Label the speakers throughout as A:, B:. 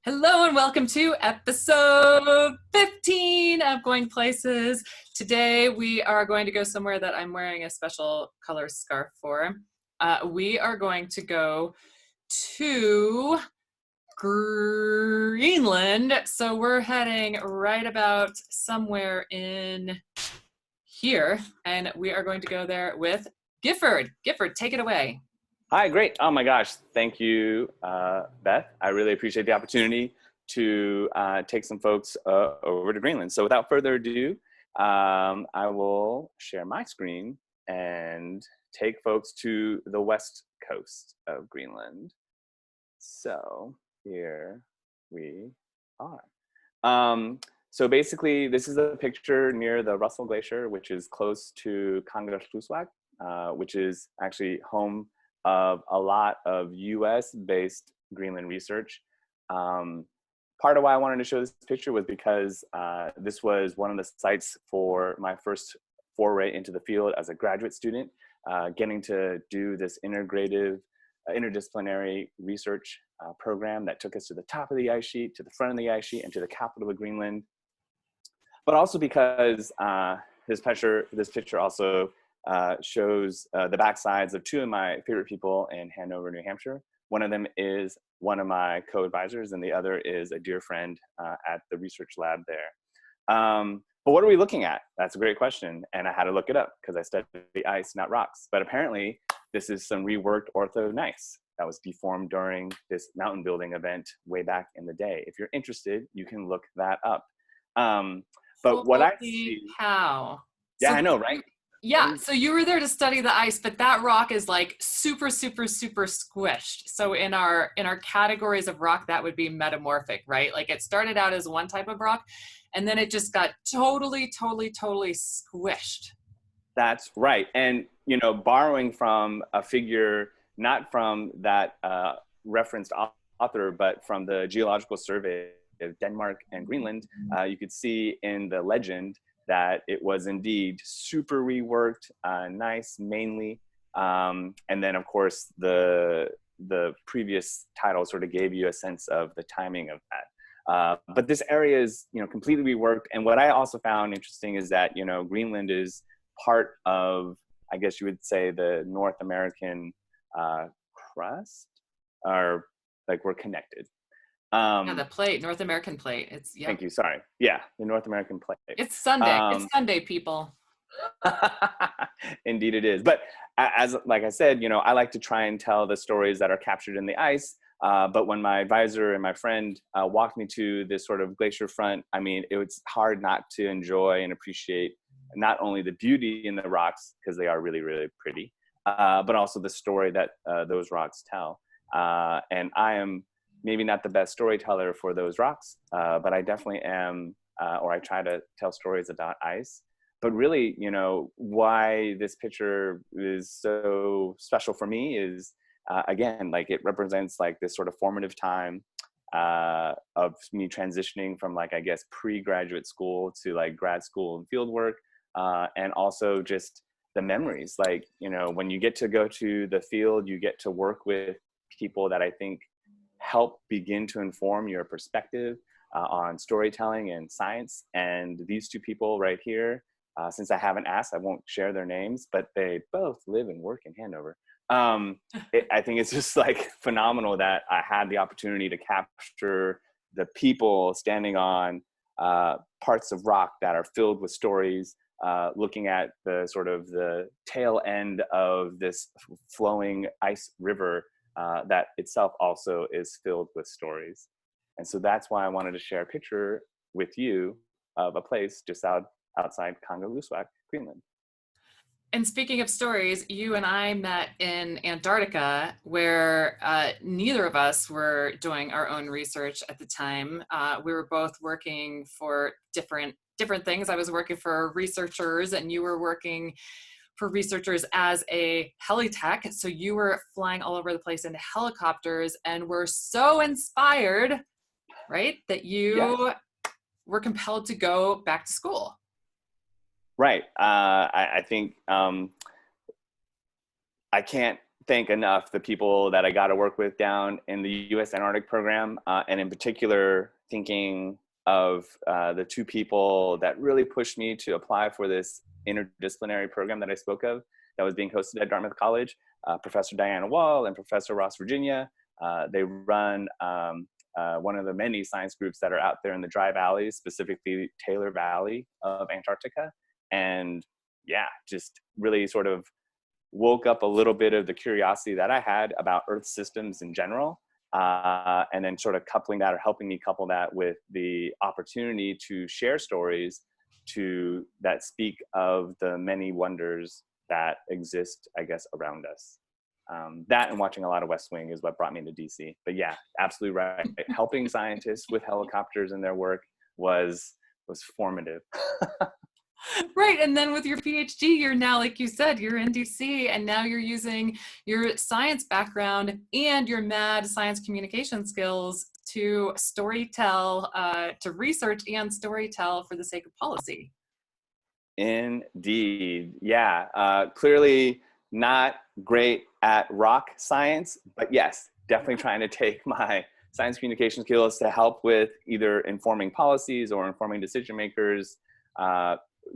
A: Hello and welcome to episode 15 of Going Places. Today we are going to go somewhere that I'm wearing a special color scarf for. We are going to go to Greenland. So we're heading right about somewhere in here, and we are going to go there with Gifford. Gifford, take it away.
B: Hi, great. Oh my gosh. Thank you, Beth. I really appreciate the opportunity to take some folks over to Greenland. So without further ado, I will share my screen and take folks to the west coast of Greenland. So here we are. So basically, this is a picture near the Russell Glacier, which is close to Kangerlussuaq, which is actually home of a lot of US-based Greenland research. Part of why I wanted to show this picture was because this was one of the sites for my first foray into the field as a graduate student, getting to do this interdisciplinary research program that took us to the top of the ice sheet, to the front of the ice sheet, and to the capital of Greenland. But also because this picture also shows the backsides of two of my favorite people in Hanover, New Hampshire. One of them is one of my co-advisors, and the other is a dear friend at the research lab there. But what are we looking at? That's a great question, and I had to look it up because I studied the ice, not rocks. But apparently, this is some reworked ortho gneiss that was deformed during this mountain building event way back in the day. If you're interested, you can look that up. But what I see,
A: how?
B: Yeah, I know, right?
A: Yeah, so you were there to study the ice, but that rock is like super squished. So in our categories of rock, that would be metamorphic, right? Like it started out as one type of rock, and then it just got totally squished.
B: That's right. And, you know, borrowing from a figure, not from that referenced author, but from the Geological Survey of Denmark and Greenland, you could see in the legend that it was indeed super reworked, nice mainly. And then of course the previous title sort of gave you a sense of the timing of that. But this area is, you know, completely reworked. And what I also found interesting is that, you know, Greenland is part of, I guess you would say, the North American crust, or like we're connected.
A: Yeah, the plate, North American plate. Yeah.
B: Thank you. Sorry. Yeah, the North American plate.
A: It's Sunday. It's Sunday, people.
B: Indeed, it is. But as like I said, you know, I like to try and tell the stories that are captured in the ice. But when my advisor and my friend walked me to this sort of glacier front, I mean, it was hard not to enjoy and appreciate not only the beauty in the rocks, because they are really pretty, but also the story that those rocks tell. And I am maybe not the best storyteller for those rocks, but I definitely am, or I try to tell stories about ice. But really, you know, why this picture is so special for me is, again, like it represents like this sort of formative time of me transitioning from, like, I guess, pre-graduate school to like grad school and field work, and also just the memories. Like, you know, when you get to go to the field, you get to work with people that I think help begin to inform your perspective on storytelling and science. And these two people right here, since I haven't asked, I won't share their names, but they both live and work in Hanover. I think it's just like phenomenal that I had the opportunity to capture the people standing on parts of rock that are filled with stories, looking at the sort of the tail end of this flowing ice river that itself also is filled with stories. And so that's why I wanted to share a picture with you of a place just outside Kangerlussuaq, Greenland.
A: And speaking of stories, you and I met in Antarctica, where neither of us were doing our own research at the time. We were both working for different things. I was working for researchers, and you were working for researchers as a helitech. So you were flying all over the place in helicopters, and were so inspired, right, that you were compelled to go back to school.
B: Right. I think I can't thank enough the people that I got to work with down in the U.S. Antarctic program, and in particular, thinking of the two people that really pushed me to apply for this interdisciplinary program that I spoke of that was being hosted at Dartmouth College, Professor Diana Wall and Professor Ross Virginia. They run one of the many science groups that are out there in the dry valleys, specifically Taylor Valley of Antarctica. And yeah, just really sort of woke up a little bit of the curiosity that I had about Earth systems in general. And then sort of coupling that, or helping me couple that with the opportunity to share stories that speak of the many wonders that exist, I guess, around us. That and watching a lot of West Wing is what brought me to DC. But yeah, absolutely right. Helping scientists with helicopters in their work was formative.
A: Right. And then with your PhD, you're now, like you said, you're in DC, and now you're using your science background and your mad science communication skills to storytell, to research and storytell for the sake of policy.
B: Indeed. Yeah. Clearly not great at rock science, but yes, definitely trying to take my science communication skills to help with either informing policies or informing decision makers.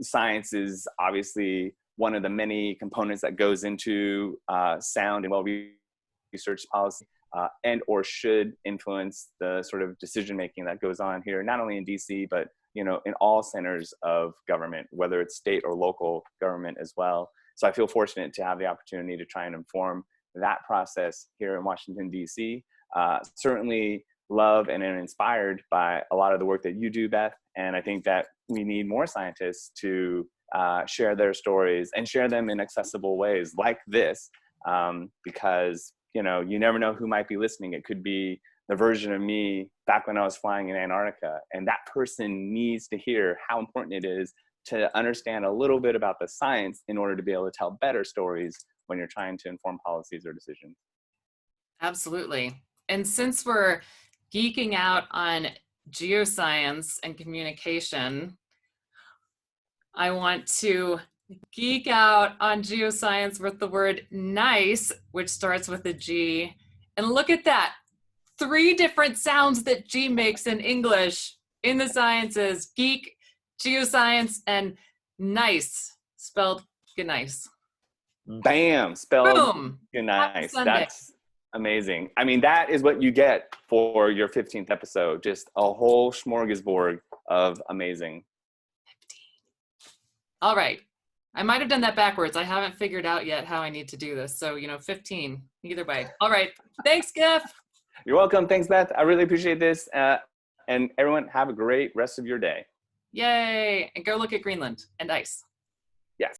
B: Science is obviously one of the many components that goes into sound and well-researched policy, and or should influence the sort of decision-making that goes on here, not only in DC, but in all centers of government, whether it's state or local government as well. So I feel fortunate to have the opportunity to try and inform that process here in Washington, DC. Certainly love and am inspired by a lot of the work that you do, Beth. And I think that we need more scientists to share their stories and share them in accessible ways like this, because, you never know who might be listening. It could be the version of me back when I was flying in Antarctica. And that person needs to hear how important it is to understand a little bit about the science in order to be able to tell better stories when you're trying to inform policies or decisions.
A: Absolutely. And since we're geeking out on geoscience and communication, I want to geek out on geoscience with the word nice, which starts with a G. And look at that. 3 different sounds that G makes in English in the sciences: geek, geoscience, and nice, spelled nice.
B: Bam, spelled
A: Boom. Happy
B: nice.
A: Sunday.
B: That's amazing. I mean, that is what you get for your 15th episode. Just a whole smorgasbord of amazing.
A: All right. I might have done that backwards. I haven't figured out yet how I need to do this. So, 15, either way. All right. Thanks, Giff.
B: You're welcome. Thanks, Beth. I really appreciate this. And everyone, have a great rest of your day.
A: Yay. And go look at Greenland and ice.
B: Yes.